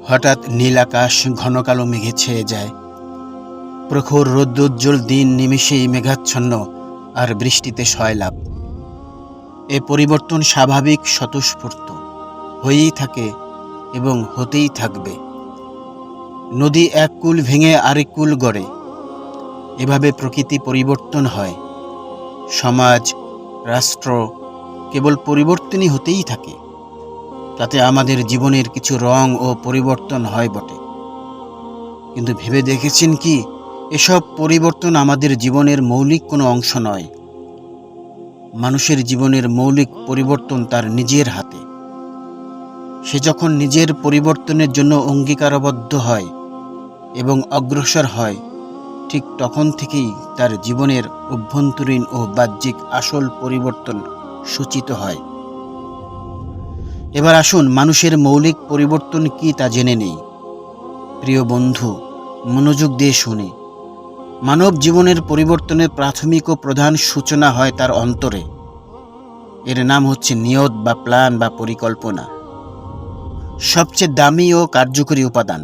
হঠাৎ নীল আকাশ ঘন কালো মেঘে ছেয়ে যায়। প্রখর রৌদ্রোজ্জ্বল দিন নিমেষেই মেঘাচ্ছন্ন, আর বৃষ্টিতে সয়লাভ। এ পরিবর্তন স্বাভাবিক, স্বতঃস্ফূর্ত, হয়েই থাকে এবং হতেই থাকবে। নদী এক কূল ভেঙে আরেক কূল গড়ে, এভাবে প্রকৃতি পরিবর্তন হয়। সমাজ, রাষ্ট্র কেবল পরিবর্তনই হতেই থাকে। তাতে আমাদের জীবনের কিছু রং ও পরিবর্তন হয় বটে, কিন্তু ভেবে দেখেছেন কি, এসব পরিবর্তন আমাদের জীবনের মৌলিক কোনো অংশ নয়। মানুষের জীবনের মৌলিক পরিবর্তন তার নিজের হাতে। সে যখন নিজের পরিবর্তনের জন্য অঙ্গীকারবদ্ধ হয় এবং অগ্রসর হয়, ঠিক তখন থেকেই তার জীবনের অভ্যন্তরীণ ও বাহ্যিক আসল পরিবর্তন সূচিত হয়। এবার আসুন মানুষের মৌলিক পরিবর্তন কি তা জেনে নেই। প্রিয় বন্ধু, মনোযোগ দিয়ে শুনে। মানব জীবনের পরিবর্তনের প্রাথমিক ও প্রধান সূচনা হয় তার অন্তরে। এর নাম হচ্ছে নিয়ত বা প্ল্যান বা পরিকল্পনা। সবচেয়ে দামি ও কার্যকরী উপাদান।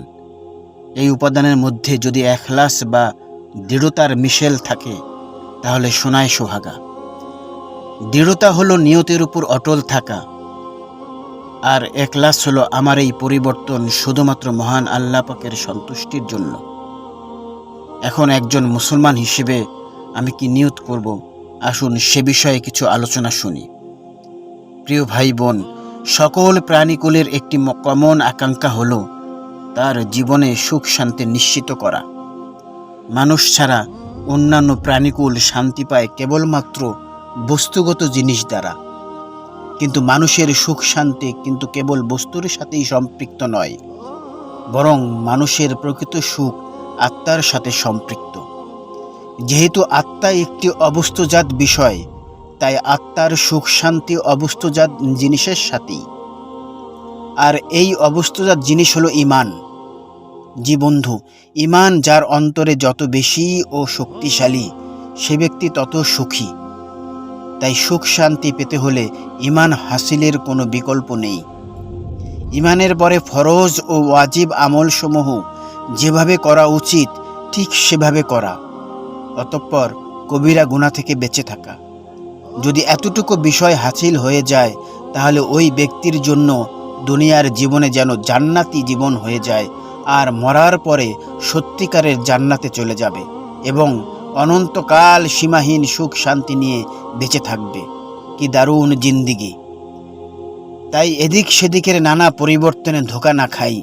এই উপাদানের মধ্যে যদি এখলাস বা দৃঢ়তার মিশেল থাকে, তাহলে সোনায় সোহাগা। দৃঢ়তা হলো নিয়তের উপর অটল থাকা, আর এখলাস হলো আমার এই পরিবর্তন শুধুমাত্র মহান আল্লাহ পাকের সন্তুষ্টির জন্য। এখন একজন মুসলমান হিসেবে আমি কি নিয়ত করব, আসুন সে বিষয়ে কিছু আলোচনা শুনি। প্রিয় ভাই বোন, সকল প্রাণীকুলের একটি কমন আকাঙ্ক্ষা হলো তার জীবনে সুখ শান্তি নিশ্চিত করা। মানুষ ছাড়া অন্যান্য প্রাণীকুল শান্তি পায় কেবলমাত্র বস্তুগত জিনিস দ্বারা, কিন্তু মানুষের সুখ শান্তি কিন্তু কেবল বস্তুর সাথেই সম্পৃক্ত নয়, বরং মানুষের প্রকৃত সুখ আত্মার সাথে সম্পৃক্ত। যেহেতু আত্মা একটি অবস্তুজাত বিষয়, তাই আত্মার সুখ শান্তি অবস্তুজাত জিনিসের সাথেই। আর এই অবস্তুজাত জিনিস হলো ঈমান। জি বন্ধু, ঈমান যার অন্তরে যত বেশি ও শক্তিশালী, সে ব্যক্তি তত সুখী। তাই সুখ শান্তি পেতে হলে ঈমান হাসিলের কোনো বিকল্প নেই। ঈমানের পরে ফরজ ও ওয়াজিব আমলসমূহ যেভাবে করা উচিত ঠিক সেভাবে করা, অতঃপর কবিরা গুনাহ থেকে বেঁচে থাকা। যদি এতটুকু বিষয় হাসিল হয়ে যায়, তাহলে ওই ব্যক্তির জন্য দুনিয়ার জীবনে যেন জান্নাতি জীবন হয়ে যায়, আর মরার পরে সত্যিকারের জান্নাতে চলে যাবে এবং অনন্তকাল সীমাহীন সুখ শান্তি নিয়ে বেঁচে থাকবে। কি দারুণ জিন্দিগি! তাই এদিক সেদিকের নানা পরিবর্তনে ধোঁকা না খাই।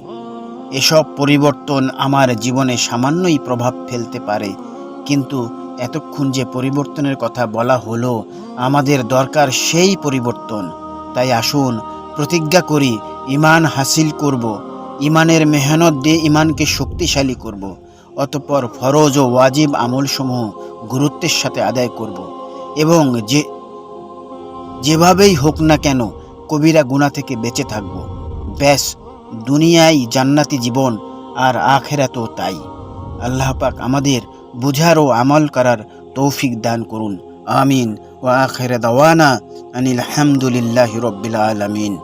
এসব পরিবর্তন আমার জীবনে সামান্যই প্রভাব ফেলতে পারে, কিন্তু এতক্ষণ যে পরিবর্তনের কথা বলা হলো, আমাদের দরকার সেই পরিবর্তন। তাই আসুন প্রতিজ্ঞা করি, ঈমান হাসিল করব, ঈমানের মেহনত দিয়ে ঈমানকে শক্তিশালী করব, অতঃপর ফরজ ও ওয়াজিব আমলসমূহ গুরুত্বের সাথে আদায় করব এবং যেভাবেই হোক না কেন কবিরা গুনাহ থেকে বেঁচে থাকব। ব্যাস, দুনিয়ায় জান্নাতি জীবন, আর আখিরাতেও তাই। আল্লাহ পাক আমাদের বুঝার ও আমল করার তৌফিক দান করুন। আমিন। ওয়া আখির দাওয়ানা আনিল হামদুলিল্লাহি রাব্বিল আলামিন।